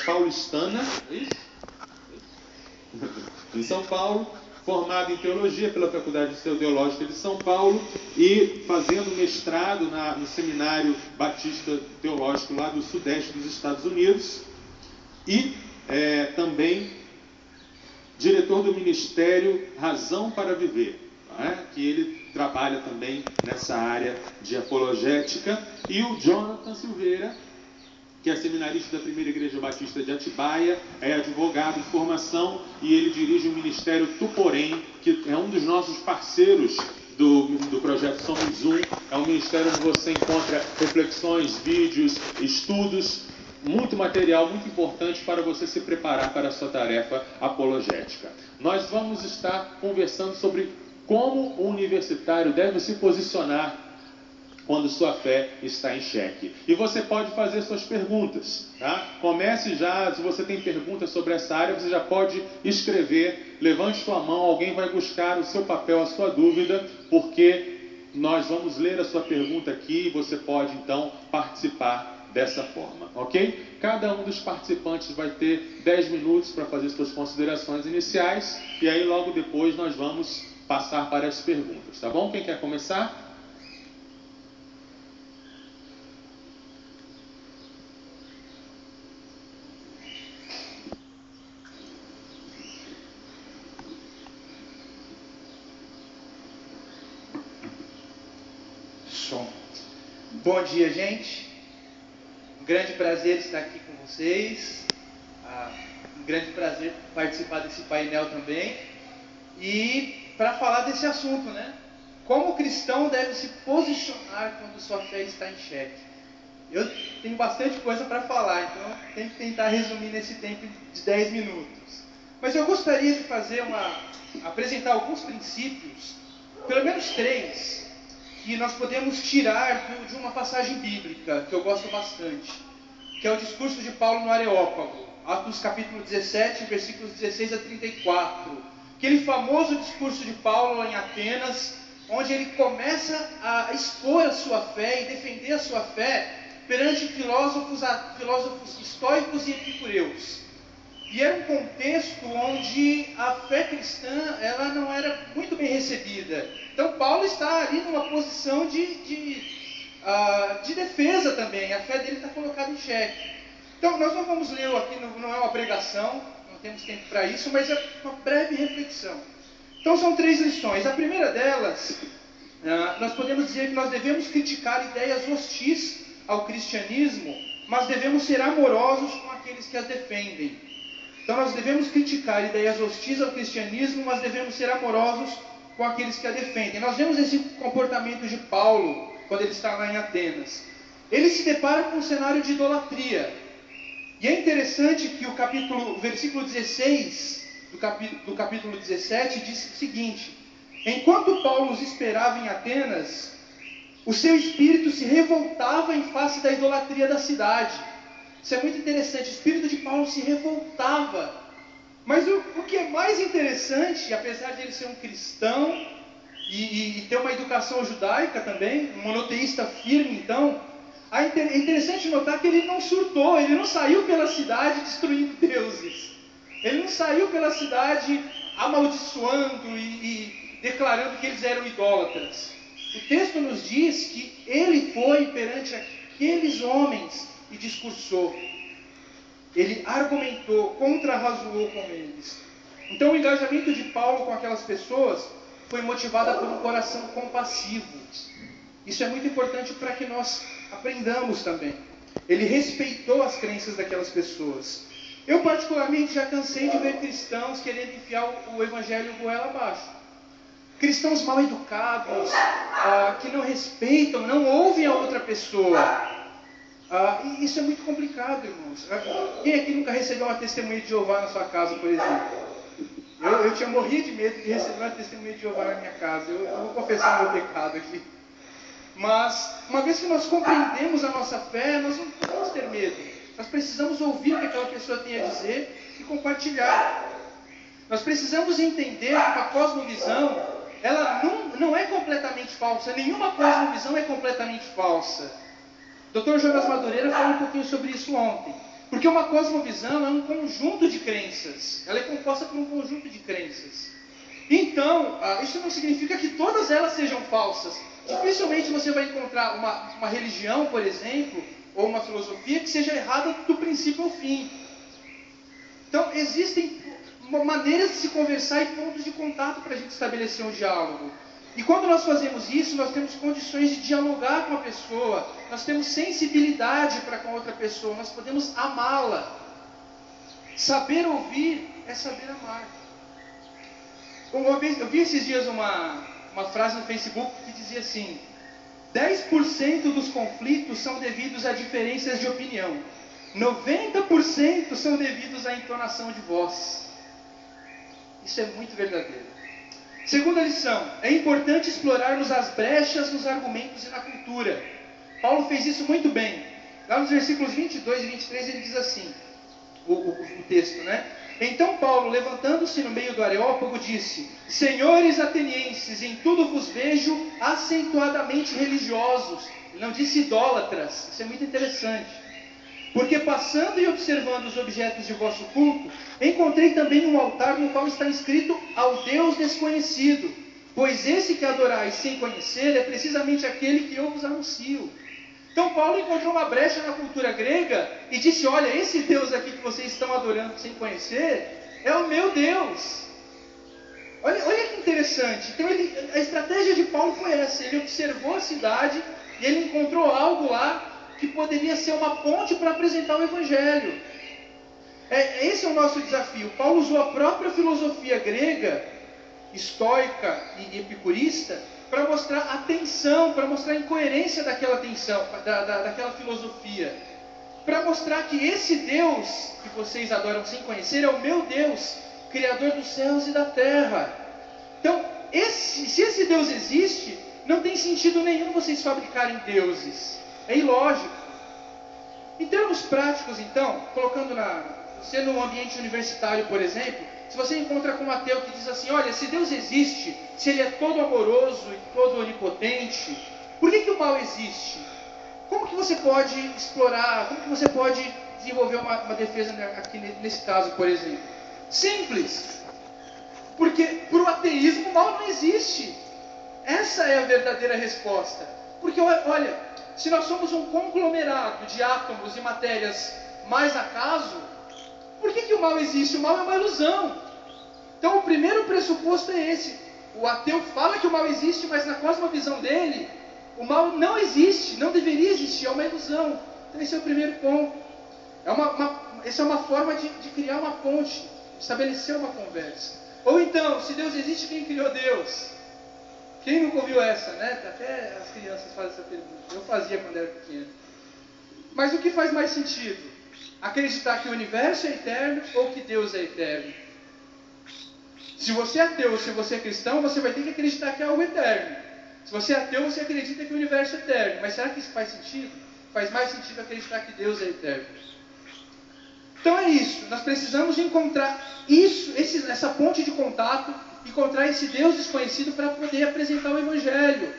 paulistana, em São Paulo, formado em teologia pela Faculdade Teológica de São Paulo e fazendo mestrado no Seminário Batista Teológico lá do Sudeste dos Estados Unidos e também diretor do Ministério Razão para Viver, que ele trabalha também nessa área de apologética, e o Jonathan Silveira, que é seminarista da Primeira Igreja Batista de Atibaia, é advogado de formação e ele dirige o Ministério Tuporém, que é um dos nossos parceiros do projeto Somos Um. É um ministério onde você encontra reflexões, vídeos, estudos, muito material, muito importante para você se preparar para a sua tarefa apologética. Nós vamos estar conversando sobre como o universitário deve se posicionar quando sua fé está em xeque. E você pode fazer suas perguntas, tá? Comece já, se você tem perguntas sobre essa área, você já pode escrever, levante sua mão, alguém vai buscar o seu papel, a sua dúvida, porque nós vamos ler a sua pergunta aqui e você pode então participar dessa forma, ok? Cada um dos participantes vai ter 10 minutos para fazer suas considerações iniciais e aí logo depois nós vamos passar para as perguntas, tá bom? Quem quer começar? Bom dia, gente. Um grande prazer estar aqui com vocês. Um grande prazer participar desse painel também. E para falar desse assunto, né? Como o cristão deve se posicionar quando sua fé está em xeque. Eu tenho bastante coisa para falar, então tenho que tentar resumir nesse tempo de 10 minutos. Mas eu gostaria de apresentar alguns princípios, pelo menos 3, que nós podemos tirar de uma passagem bíblica, que eu gosto bastante, que é o discurso de Paulo no Areópago, Atos capítulo 17, versículos 16 a 34. Aquele famoso discurso de Paulo em Atenas, onde ele começa a expor a sua fé e defender a sua fé perante filósofos estoicos e epicureus. E era um contexto onde a fé cristã ela não era muito bem recebida. Então Paulo está ali numa posição de defesa também. A fé dele está colocada em xeque. Então nós não vamos ler aqui, não é uma pregação, não temos tempo para isso, mas é uma breve reflexão. Então são 3 lições. A primeira delas, nós podemos dizer que nós devemos criticar ideias hostis ao cristianismo, mas devemos ser amorosos com aqueles que as defendem. Então nós devemos criticar ideias hostis ao cristianismo, mas devemos ser amorosos com aqueles que a defendem. Nós vemos esse comportamento de Paulo, quando ele está lá em Atenas. Ele se depara com um cenário de idolatria. E é interessante que o versículo 16 do capítulo 17 diz o seguinte: enquanto Paulo os esperava em Atenas, o seu espírito se revoltava em face da idolatria da cidade. Isso é muito interessante, o espírito de Paulo se revoltava. Mas o que é mais interessante, apesar de ele ser um cristão e ter uma educação judaica também, um monoteísta firme, então, é interessante notar que ele não surtou, ele não saiu pela cidade destruindo deuses. Ele não saiu pela cidade amaldiçoando e declarando que eles eram idólatras. O texto nos diz que ele foi perante aqueles homens e discursou. Ele argumentou, contrarrazoou com eles. Então o engajamento de Paulo com aquelas pessoas foi motivado por um coração compassivo. Isso é muito importante para que nós aprendamos também. Ele respeitou as crenças daquelas pessoas. Eu particularmente já cansei de ver cristãos querendo enfiar o evangelho goela abaixo. Cristãos mal educados, que não respeitam, não ouvem a outra pessoa. E isso é muito complicado, irmãos. Quem aqui nunca recebeu uma testemunha de Jeová na sua casa, por exemplo? Eu tinha morrido de medo de receber uma testemunha de Jeová na minha casa. Eu vou confessar o meu pecado aqui. Mas, uma vez que nós compreendemos a nossa fé, nós não podemos ter medo. Nós precisamos ouvir o que aquela pessoa tem a dizer e compartilhar. Nós precisamos entender que a cosmovisão, ela não é completamente falsa. Nenhuma cosmovisão é completamente falsa. Dr. Jonas Madureira falou um pouquinho sobre isso ontem. Porque uma cosmovisão é um conjunto de crenças. Ela é composta por um conjunto de crenças. Então, isso não significa que todas elas sejam falsas. Dificilmente você vai encontrar uma religião, por exemplo, ou uma filosofia que seja errada do princípio ao fim. Então, existem maneiras de se conversar e pontos de contato para a gente estabelecer um diálogo. E quando nós fazemos isso, nós temos condições de dialogar com a pessoa, nós temos sensibilidade para com a outra pessoa, nós podemos amá-la. Saber ouvir é saber amar. Eu vi esses dias uma frase no Facebook que dizia assim: 10% dos conflitos são devidos a diferenças de opinião, 90% são devidos à entonação de voz. Isso é muito verdadeiro. Segunda lição: é importante explorarmos as brechas nos argumentos e na cultura. Paulo fez isso muito bem. Lá nos versículos 22 e 23 ele diz assim, o texto, né? Então Paulo, levantando-se no meio do Areópago, disse: Senhores atenienses, em tudo vos vejo acentuadamente religiosos. Ele não disse idólatras. Isso é muito interessante. Porque passando e observando os objetos de vosso culto, encontrei também um altar no qual está escrito ao Deus desconhecido. Pois esse que adorais sem conhecer é precisamente aquele que eu vos anuncio. Então Paulo encontrou uma brecha na cultura grega e disse: olha, esse Deus aqui que vocês estão adorando sem conhecer é o meu Deus. Olha que interessante. Então a estratégia de Paulo foi essa. Ele observou a cidade e ele encontrou algo lá que poderia ser uma ponte para apresentar o Evangelho. Esse é o nosso desafio. Paulo usou a própria filosofia grega, estoica e epicurista, para mostrar a tensão, para mostrar a incoerência daquela tensão, daquela filosofia. Para mostrar que esse Deus que vocês adoram sem conhecer é o meu Deus, Criador dos céus e da terra. Então, se esse Deus existe, não tem sentido nenhum vocês fabricarem deuses. É ilógico. Em termos práticos, então, colocando sendo um ambiente universitário, por exemplo, se você encontra com um ateu que diz assim: olha, se Deus existe, se Ele é todo amoroso e todo onipotente, por que o mal existe? Como que você pode explorar, como que você pode desenvolver uma defesa aqui nesse caso, por exemplo? Simples. Porque para o ateísmo o mal não existe. Essa é a verdadeira resposta. Porque, olha, se nós somos um conglomerado de átomos e matérias mais acaso, por que o mal existe? O mal é uma ilusão. Então o primeiro pressuposto é esse. O ateu fala que o mal existe, mas na cosmovisão dele, o mal não existe, não deveria existir, é uma ilusão. Então esse é o primeiro ponto. Essa é uma forma de criar uma ponte, estabelecer uma conversa. Ou então, se Deus existe, quem criou Deus? Quem nunca ouviu essa, né? Até as crianças fazem essa pergunta. Eu fazia quando era pequeno. Mas o que faz mais sentido? Acreditar que o universo é eterno ou que Deus é eterno? Se você é ateu ou se você é cristão, você vai ter que acreditar que é algo eterno. Se você é ateu, você acredita que o universo é eterno. Mas será que isso faz sentido? Faz mais sentido acreditar que Deus é eterno. Então é isso. Nós precisamos encontrar essa ponte de contato, encontrar esse Deus desconhecido para poder apresentar o Evangelho.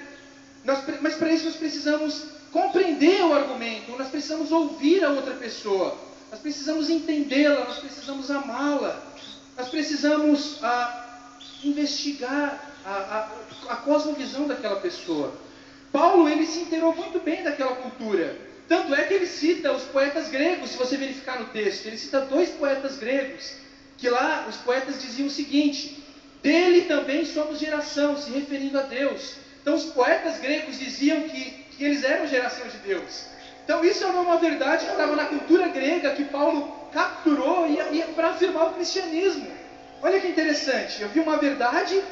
Mas para isso nós precisamos compreender o argumento, nós precisamos ouvir a outra pessoa, nós precisamos entendê-la, nós precisamos amá-la, nós precisamos investigar a cosmovisão daquela pessoa. Paulo, ele se inteirou muito bem daquela cultura. Tanto é que ele cita os poetas gregos, se você verificar no texto. Ele cita 2 poetas gregos, que lá os poetas diziam o seguinte: dele também somos geração, se referindo a Deus. Então os poetas gregos diziam que eles eram geração de Deus. Então isso é uma verdade que estava na cultura grega, que Paulo capturou para afirmar o cristianismo. Olha que interessante, eu vi uma verdade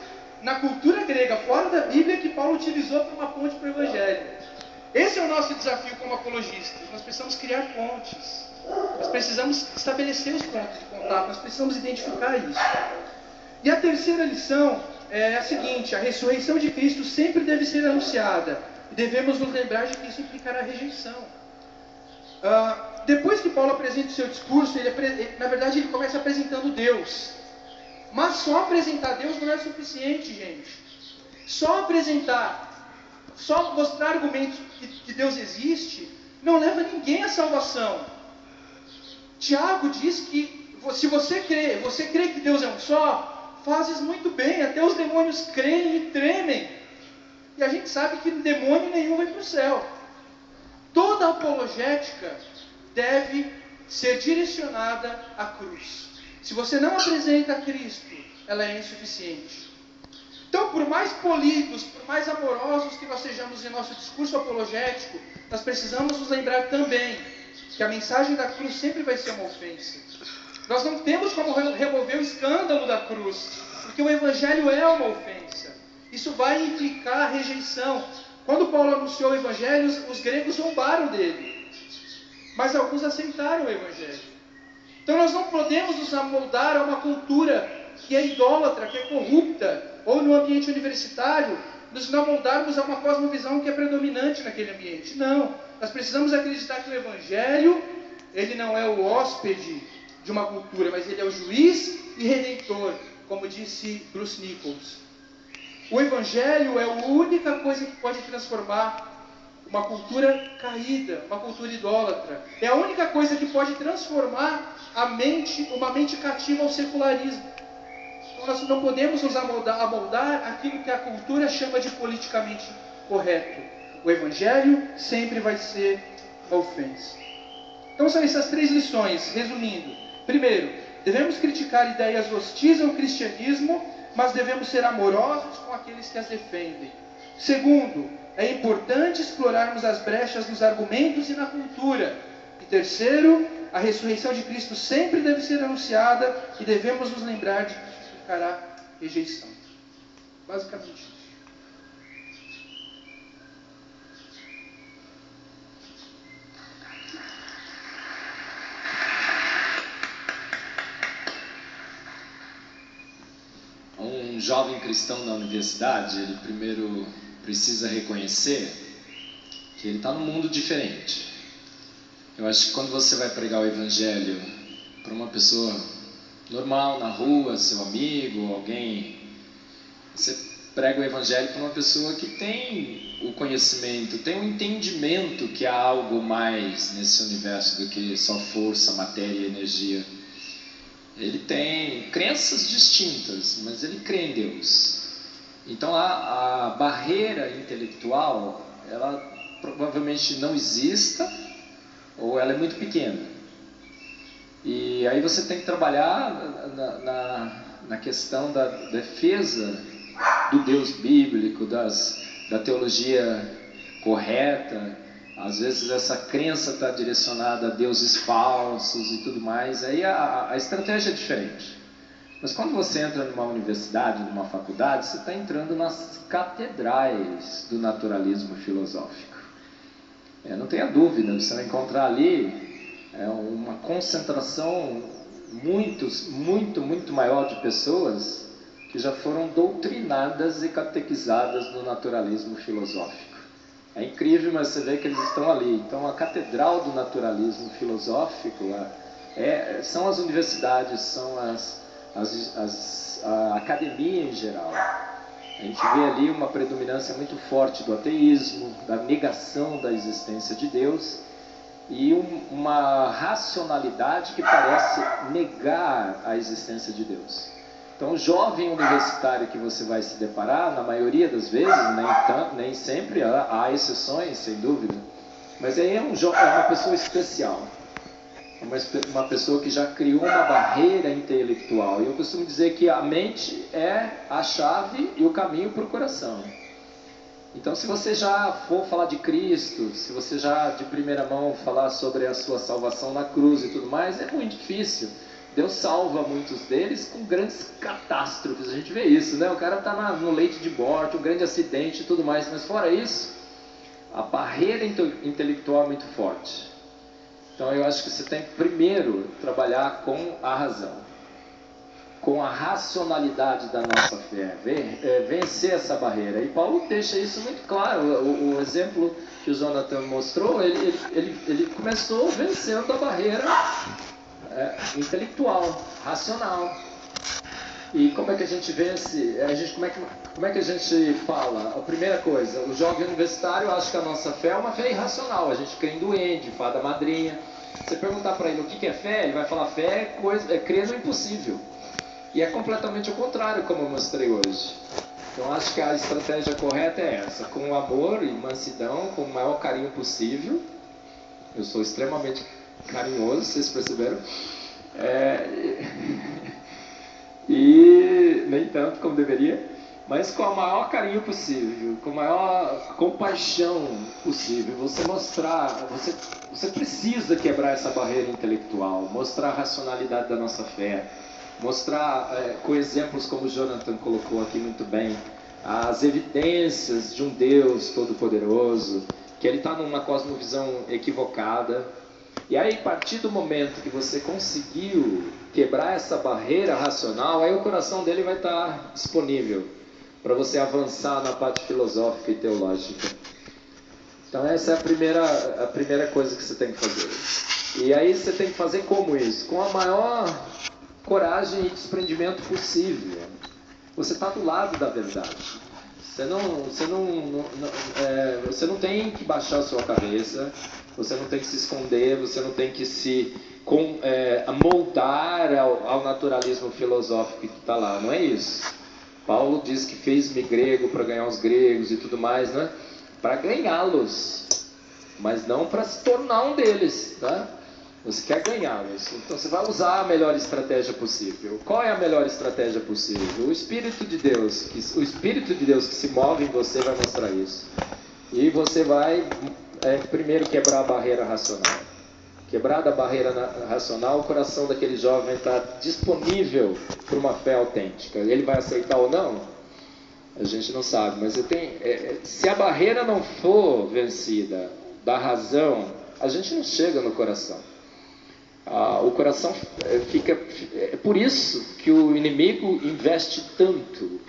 na cultura grega, fora da Bíblia, que Paulo utilizou para uma ponte para o Evangelho. Esse é o nosso desafio como apologistas. Nós precisamos criar pontes. Nós precisamos estabelecer os pontos de contato. Nós precisamos identificar isso. E a terceira lição é a seguinte: a ressurreição de Cristo sempre deve ser anunciada. E devemos nos lembrar de que isso implicará rejeição. Depois que Paulo apresenta o seu discurso, na verdade ele começa apresentando Deus. Mas só apresentar Deus não é suficiente, gente. Só mostrar argumentos que Deus existe, não leva ninguém à salvação. Tiago diz que se você crê que Deus é um só, fazes muito bem, até os demônios creem e tremem. E a gente sabe que demônio nenhum vai para o céu. Toda apologética deve ser direcionada à cruz. Se você não apresenta Cristo, ela é insuficiente. Então, por mais polidos, por mais amorosos que nós sejamos em nosso discurso apologético, nós precisamos nos lembrar também que a mensagem da cruz sempre vai ser uma ofensa. Nós não temos como remover o escândalo da cruz, porque o Evangelho é uma ofensa. Isso vai implicar rejeição. Quando Paulo anunciou o Evangelho, os gregos zombaram dele, mas alguns aceitaram o Evangelho. Então nós não podemos nos amoldar a uma cultura que é idólatra, que é corrupta, ou no ambiente universitário, nos amoldarmos a uma cosmovisão que é predominante naquele ambiente. Não, nós precisamos acreditar que o Evangelho, ele não é o hóspede de uma cultura, mas ele é o juiz e redentor, como disse Bruce Nichols. O Evangelho é a única coisa que pode transformar uma cultura caída, uma cultura idólatra. É a única coisa que pode transformar uma mente cativa ao secularismo. Então nós não podemos nos amoldar aquilo que a cultura chama de politicamente correto. O Evangelho sempre vai ser uma ofensa. Então são essas 3 lições, resumindo. Primeiro, devemos criticar ideias hostis ao cristianismo, mas devemos ser amorosos com aqueles que as defendem. Segundo, é importante explorarmos as brechas nos argumentos e na cultura. E terceiro, a ressurreição de Cristo sempre deve ser anunciada e devemos nos lembrar de que isso implicará rejeição. Basicamente isso. Um jovem cristão na universidade, ele primeiro precisa reconhecer que ele está num mundo diferente. Eu acho que quando você vai pregar o Evangelho para uma pessoa normal na rua, seu amigo, alguém, você prega o Evangelho para uma pessoa que tem o conhecimento, tem o entendimento que há algo mais nesse universo do que só força, matéria e energia. Ele tem crenças distintas, mas ele crê em Deus. Então a barreira intelectual, ela provavelmente não exista, ou ela é muito pequena. E aí você tem que trabalhar na questão da defesa do Deus bíblico, da teologia correta. Às vezes essa crença está direcionada a deuses falsos e tudo mais. Aí a estratégia é diferente. Mas quando você entra numa universidade, numa faculdade, você está entrando nas catedrais do naturalismo filosófico. Não tenha dúvida, você vai encontrar ali uma concentração muito maior de pessoas que já foram doutrinadas e catequizadas no naturalismo filosófico. É incrível, mas você vê que eles estão ali. Então a catedral do naturalismo filosófico são as universidades, são a academia em geral. A gente vê ali uma predominância muito forte do ateísmo, da negação da existência de Deus e uma racionalidade que parece negar a existência de Deus. Então o jovem universitário que você vai se deparar, na maioria das vezes, nem sempre, há exceções, sem dúvida, mas aí é uma pessoa especial. Uma pessoa que já criou uma barreira intelectual. E eu costumo dizer que a mente é a chave e o caminho para o coração. Então, se você já for falar de Cristo, se você já de primeira mão falar sobre a sua salvação na cruz e tudo mais, é muito difícil. Deus salva muitos deles com grandes catástrofes. A gente vê isso, né? O cara está no leito de morte, um grande acidente e tudo mais. Mas fora isso, a barreira intelectual é muito forte. Então eu acho que você tem que primeiro trabalhar com a razão, com a racionalidade da nossa fé, vencer essa barreira. E Paulo deixa isso muito claro. O exemplo que o Jonathan mostrou, ele começou vencendo a barreira intelectual, racional. E como é que a gente vence? Como é que a gente fala? A primeira coisa, o jovem universitário acha que a nossa fé é uma fé irracional. A gente crê em duende, fada madrinha. Você perguntar para ele o que é fé, ele vai falar: fé é crer no impossível. E é completamente o contrário, como eu mostrei hoje. Então acho que a estratégia correta é essa: com amor e mansidão, com o maior carinho possível. Eu sou extremamente carinhoso, vocês perceberam? E nem tanto como deveria, mas com o maior carinho possível, com a maior compaixão possível. Você mostrar, você precisa quebrar essa barreira intelectual, mostrar a racionalidade da nossa fé, mostrar com exemplos como o Jonathan colocou aqui muito bem, as evidências de um Deus todo-poderoso, que ele está numa cosmovisão equivocada. E aí, a partir do momento que você conseguiu quebrar essa barreira racional, aí o coração dele vai estar disponível para você avançar na parte filosófica e teológica. Então essa é a primeira coisa que você tem que fazer. E aí você tem que fazer como isso? Com a maior coragem e desprendimento possível. Você está do lado da verdade. Você não tem que baixar a sua cabeça, você não tem que se esconder, você não tem que se moldar ao naturalismo filosófico que está lá, não é isso. Paulo diz que fez-me grego para ganhar os gregos e tudo mais, né? Para ganhá-los, mas não para se tornar um deles, tá? Você quer ganhá-los, então você vai usar a melhor estratégia possível. Qual é a melhor estratégia possível? O Espírito de Deus que se move em você vai mostrar isso. E você vai primeiro quebrar a barreira racional. Quebrada a barreira racional, o coração daquele jovem está disponível para uma fé autêntica. Ele vai aceitar ou não? A gente não sabe, mas se a barreira não for vencida da razão, a gente não chega no coração. O coração fica... É por isso que o inimigo investe tanto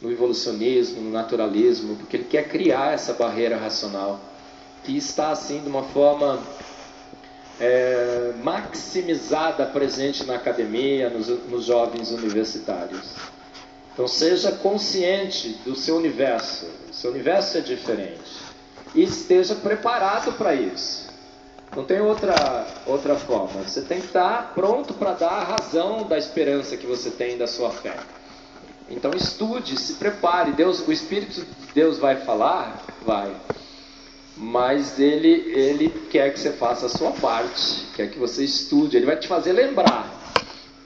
no evolucionismo, no naturalismo, porque ele quer criar essa barreira racional, que está assim de uma forma maximizada presente na academia, nos jovens universitários. Então seja consciente do seu universo. Seu universo é diferente. E esteja preparado para isso. Não tem outra forma. Você tem que estar pronto para dar a razão da esperança que você tem da sua fé. Então estude, se prepare. O Espírito de Deus vai falar? Vai. Mas ele quer que você faça a sua parte. Quer que você estude. Ele vai te fazer lembrar.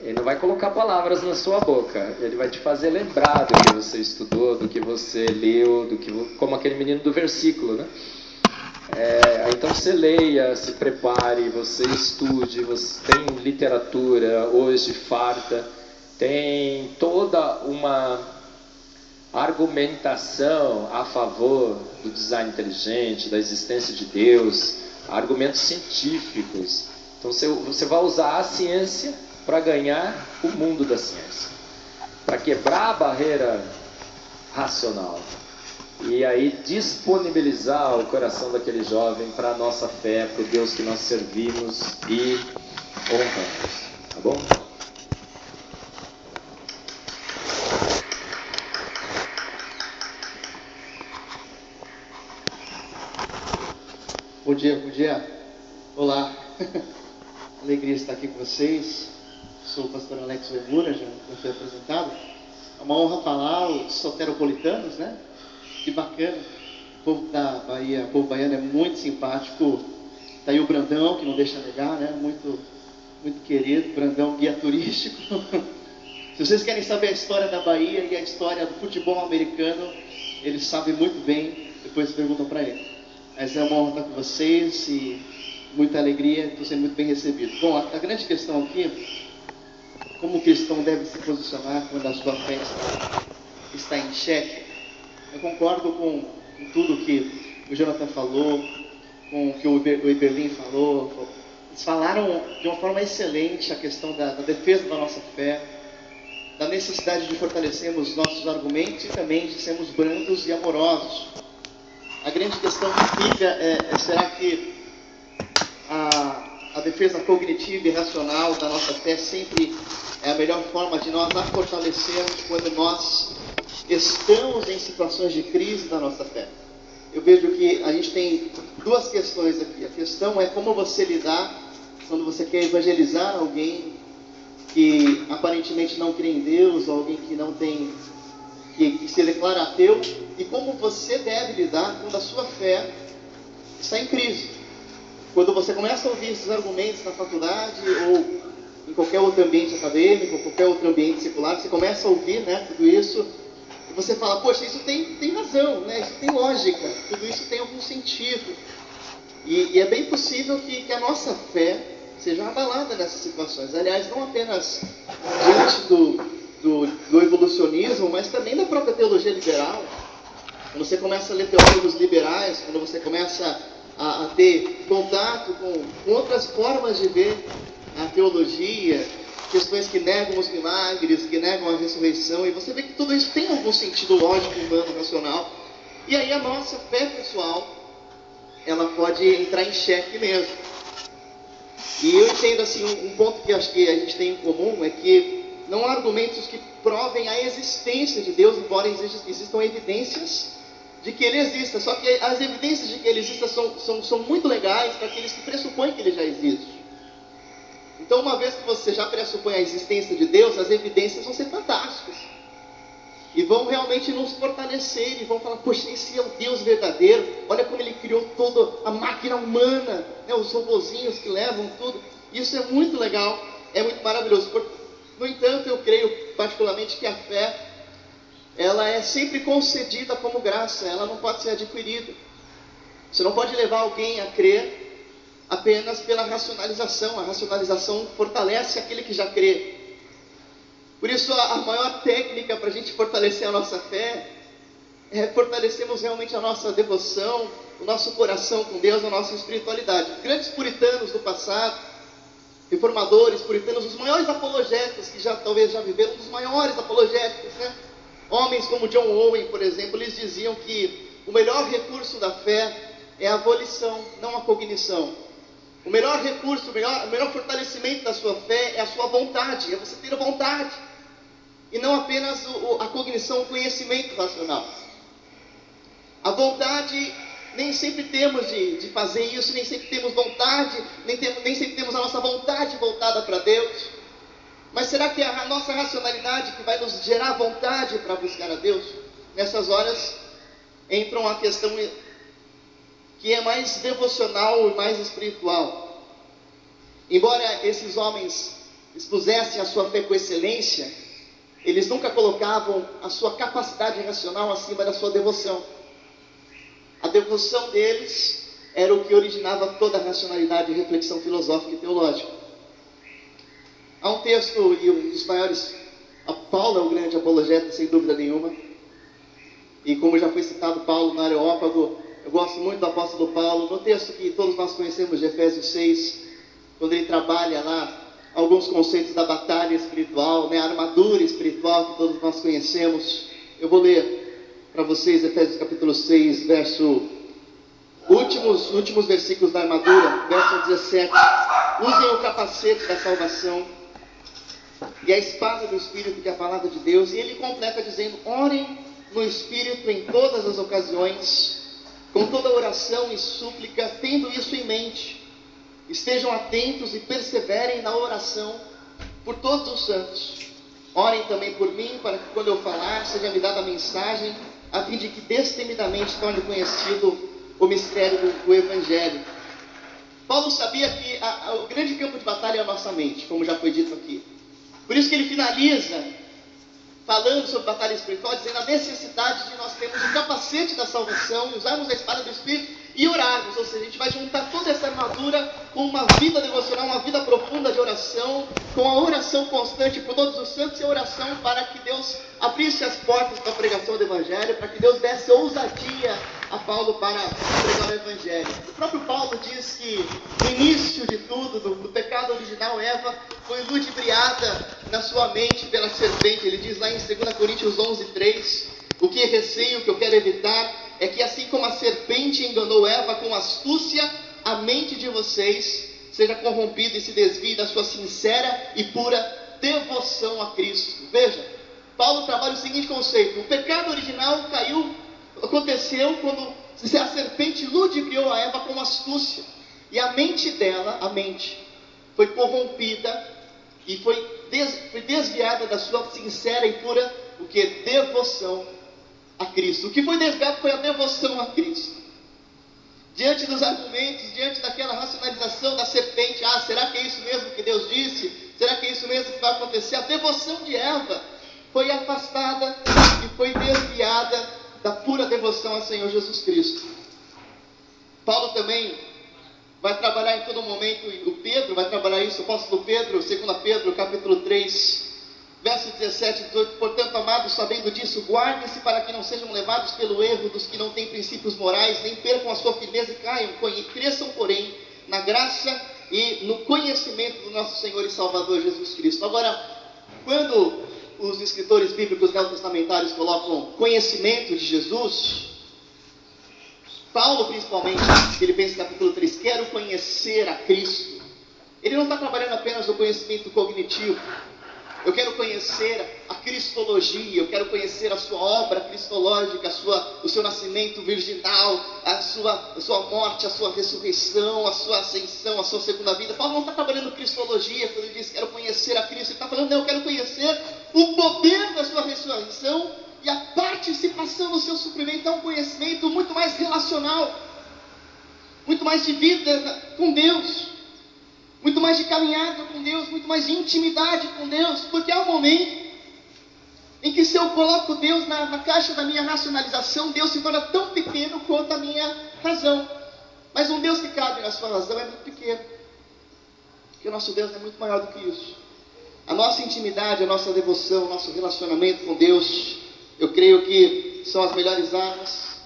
Ele não vai colocar palavras na sua boca. Ele vai te fazer lembrar do que você estudou, do que você leu, como aquele menino do versículo, né? Então você leia, se prepare, você estude. Você tem literatura hoje farta, tem toda uma argumentação a favor do design inteligente, da existência de Deus, argumentos científicos. Então você vai usar a ciência para ganhar o mundo da ciência, para quebrar a barreira racional. E aí disponibilizar o coração daquele jovem para a nossa fé, para o Deus que nós servimos e honramos. Tá bom? Bom dia. Olá. Alegria estar aqui com vocês. Sou o pastor Alex Vermura, já fui apresentado. É uma honra falar os soteropolitanos, né? Que bacana. O povo da Bahia, o povo baiano é muito simpático. Tá aí o Brandão, que não deixa negar, né? Muito, muito querido. Brandão, guia turístico. Se vocês querem saber a história da Bahia e a história do futebol americano, eles sabem muito bem. Depois perguntam para ele. Mas é uma honra estar com vocês e muita alegria. Estou sendo muito bem recebido. Bom, a grande questão aqui, como o cristão deve se posicionar quando a sua fé está em xeque. Eu concordo com tudo que o Jonathan falou, com o que o Iberlin falou. Eles falaram de uma forma excelente a questão da defesa da nossa fé, da necessidade de fortalecermos nossos argumentos e também de sermos brandos e amorosos. A grande questão que fica será que a defesa cognitiva e racional da nossa fé sempre é a melhor forma de nós a fortalecermos quando nós estamos em situações de crise da nossa fé. Eu vejo que a gente tem duas questões aqui. A questão é como você lidar quando você quer evangelizar alguém que aparentemente não crê em Deus, ou alguém que não tem, que se declara ateu, e como você deve lidar quando a sua fé está em crise. Quando você começa a ouvir esses argumentos na faculdade, ou em qualquer outro ambiente acadêmico, ou qualquer outro ambiente secular, você começa a ouvir, né, tudo isso, e você fala, poxa, isso tem razão, né, isso tem lógica, tudo isso tem algum sentido. E é bem possível que a nossa fé seja abalada nessas situações. Aliás, não apenas diante do evolucionismo, mas também da própria teologia liberal. Quando você começa a ler teólogos liberais, quando você começa a ter contato com outras formas de ver a teologia, questões que negam os milagres, que negam a ressurreição, e você vê que tudo isso tem algum sentido lógico, humano, racional. E aí a nossa fé pessoal, ela pode entrar em xeque mesmo. E eu entendo assim, um ponto que acho que a gente tem em comum é que não há argumentos que provem a existência de Deus, embora existam evidências de que Ele exista. Só que as evidências de que Ele exista são muito legais para aqueles que pressupõem que Ele já existe. Então, uma vez que você já pressupõe a existência de Deus, as evidências vão ser fantásticas. E vão realmente nos fortalecer, e vão falar, poxa, esse é o Deus verdadeiro, olha como Ele criou toda a máquina humana, né, os robozinhos que levam tudo. Isso é muito legal, é muito maravilhoso. No entanto, eu creio particularmente que a fé, ela é sempre concedida como graça, ela não pode ser adquirida. Você não pode levar alguém a crer apenas pela racionalização. A racionalização fortalece aquele que já crê. Por isso, a maior técnica para a gente fortalecer a nossa fé é fortalecermos realmente a nossa devoção, o nosso coração com Deus, a nossa espiritualidade. Grandes puritanos do passado, reformadores, puritanos, os maiores apologetas que talvez já viveram, os maiores apologéticos, né? Homens como John Owen, por exemplo, eles diziam que o melhor recurso da fé é a volição, não a cognição. O melhor recurso, o melhor fortalecimento da sua fé é a sua vontade, é você ter vontade. E não apenas a cognição, o conhecimento racional. A vontade, nem sempre temos de fazer isso, nem sempre temos vontade, nem sempre temos a nossa vontade voltada para Deus. Mas será que é a nossa racionalidade que vai nos gerar vontade para buscar a Deus? Nessas horas entra uma questão que é mais devocional e mais espiritual. Embora esses homens expusessem a sua fé com excelência, eles nunca colocavam a sua capacidade racional acima da sua devoção. A devoção deles era o que originava toda a racionalidade e reflexão filosófica e teológica. Há um texto, e um dos maiores, Paulo é o grande apologeta, sem dúvida nenhuma. E como já foi citado Paulo no Areópago, eu gosto muito do apóstolo Paulo. No texto que todos nós conhecemos de Efésios 6, quando ele trabalha lá alguns conceitos da batalha espiritual, né, a armadura espiritual que todos nós conhecemos. Eu vou ler para vocês Efésios capítulo 6, últimos versículos da armadura, verso 17. Usem o capacete da salvação e a espada do Espírito, que é a palavra de Deus. E ele completa dizendo, orem no Espírito em todas as ocasiões, com toda oração e súplica, tendo isso em mente. Estejam atentos e perseverem na oração por todos os santos. Orem também por mim, para que quando eu falar, seja me dada a mensagem, a fim de que destemidamente torne conhecido o mistério do Evangelho. Paulo sabia que o grande campo de batalha é a nossa mente, como já foi dito aqui. Por isso que ele finaliza falando sobre batalha espiritual, dizendo a necessidade de nós termos o capacete da salvação, usarmos a espada do Espírito e orarmos. Ou seja, a gente vai juntar toda essa armadura com uma vida devocional, uma vida profunda de oração, com a oração constante por todos os santos e a oração para que Deus abrisse as portas para a pregação do Evangelho, para que Deus desse ousadia a Paulo para pregar o Evangelho. O próprio Paulo diz que no início de tudo, do pecado original, Eva foi ludibriada na sua mente pela serpente. Ele diz lá em 2 Coríntios 11:3, o que receio, o que eu quero evitar, é que assim como a serpente enganou Eva com astúcia, a mente de vocês seja corrompida e se desvie da sua sincera e pura devoção a Cristo. Veja, Paulo trabalha o seguinte conceito: o pecado original aconteceu quando A serpente ludibriou a Eva com astúcia. E a mente dela, foi corrompida e foi desviada da sua sincera e pura, devoção a Cristo. O que foi desviado foi a devoção a Cristo. Diante dos argumentos, diante daquela racionalização da serpente, será que é isso mesmo que Deus disse? Será que é isso mesmo que vai acontecer? A devoção de Eva foi afastada e foi desviada da pura devoção ao Senhor Jesus Cristo. Paulo também vai trabalhar em todo momento, o Pedro vai trabalhar isso, o apóstolo Pedro, 2 Pedro, capítulo 3, verso 17 e 18. Portanto, amados, sabendo disso, guardem-se para que não sejam levados pelo erro dos que não têm princípios morais, nem percam a sua firmeza e caiam, e cresçam, porém, na graça e no conhecimento do nosso Senhor e Salvador Jesus Cristo. Agora, quando os escritores bíblicos neotestamentários colocam conhecimento de Jesus, Paulo, principalmente, Filipenses capítulo 3, quero conhecer a Cristo. Ele não está trabalhando apenas no conhecimento cognitivo. Eu quero conhecer a cristologia, eu quero conhecer a sua obra cristológica, o seu nascimento virginal, a sua morte, a sua ressurreição, a sua ascensão, a sua segunda vida. Paulo não está trabalhando cristologia quando ele diz quero conhecer a Cristo. Ele está falando, não, eu quero conhecer o poder da sua ressurreição e a participação no seu sofrimento. É um conhecimento muito mais relacional, muito mais de vida com Deus, muito mais de caminhada com Deus, muito mais de intimidade com Deus, porque há um momento em que se eu coloco Deus na caixa da minha racionalização, Deus se torna tão pequeno quanto a minha razão. Mas um Deus que cabe na sua razão é muito pequeno, porque o nosso Deus é muito maior do que isso. A nossa intimidade, a nossa devoção, o nosso relacionamento com Deus, eu creio que são as melhores armas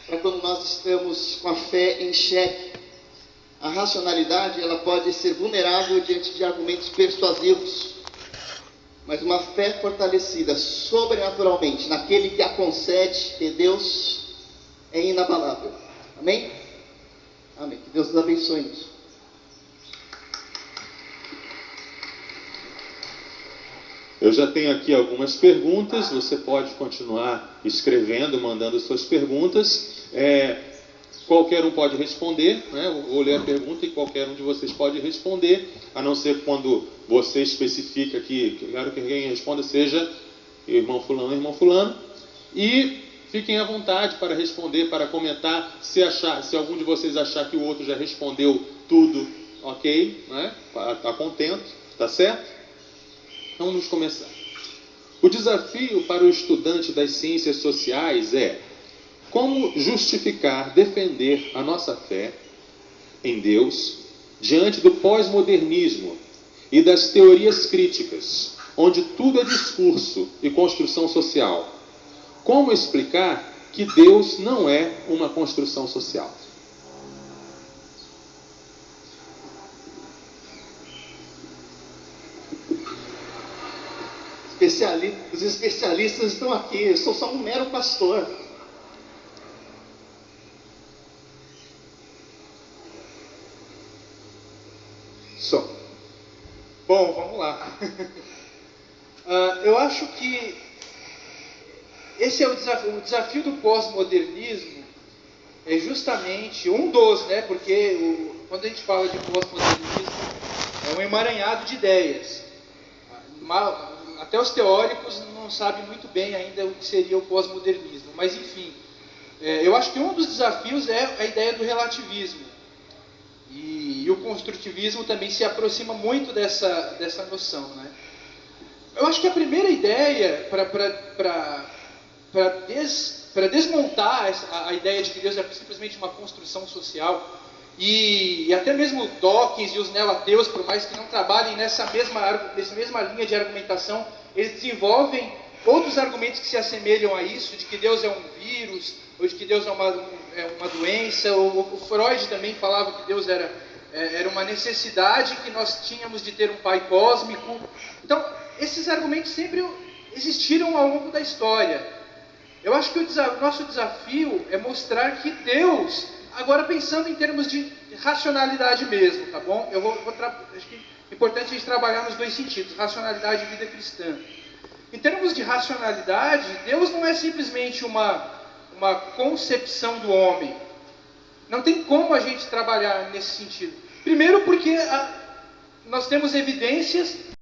para quando nós estamos com a fé em xeque. A racionalidade, ela pode ser vulnerável diante de argumentos persuasivos, mas uma fé fortalecida sobrenaturalmente naquele que a concede, que Deus, é inabalável. Amém? Amém. Que Deus nos abençoe nisso. Eu já tenho aqui algumas perguntas, você pode continuar escrevendo, mandando suas perguntas. Qualquer um pode responder, né? Eu vou ler a pergunta e qualquer um de vocês pode responder, a não ser quando você especifica que quero que alguém responda, seja irmão fulano, e fiquem à vontade para responder, para comentar, se algum de vocês achar que o outro já respondeu tudo, ok, né? Está contente, tá certo? Então vamos começar. O desafio para o estudante das ciências sociais é: como justificar, defender a nossa fé em Deus diante do pós-modernismo e das teorias críticas, onde tudo é discurso e construção social? Como explicar que Deus não é uma construção social? Os especialistas estão aqui, eu sou só um mero pastor. Bom, vamos lá. Eu acho que esse é o desafio do pós-modernismo, é justamente um dos, né? Porque quando a gente fala de pós-modernismo, é um emaranhado de ideias. Até os teóricos não sabem muito bem ainda o que seria o pós-modernismo. Mas enfim, eu acho que um dos desafios é a ideia do relativismo. E o construtivismo também se aproxima muito dessa noção, né? Eu acho que a primeira ideia para desmontar a ideia de que Deus é simplesmente uma construção social, e até mesmo Dawkins e os neoateus, por mais que não trabalhem nessa mesma linha de argumentação, eles desenvolvem outros argumentos que se assemelham a isso, de que Deus é um vírus, ou de que Deus é uma doença. O Freud também falava que Deus era uma necessidade que nós tínhamos de ter um pai cósmico. Então, esses argumentos sempre existiram ao longo da história. Eu acho que o nosso desafio é mostrar que Deus, agora pensando em termos de racionalidade mesmo, tá bom? Acho que é importante a gente trabalhar nos dois sentidos, racionalidade e vida cristã. Em termos de racionalidade, Deus não é simplesmente uma uma concepção do homem. Não tem como a gente trabalhar nesse sentido. Primeiro porque nós temos evidências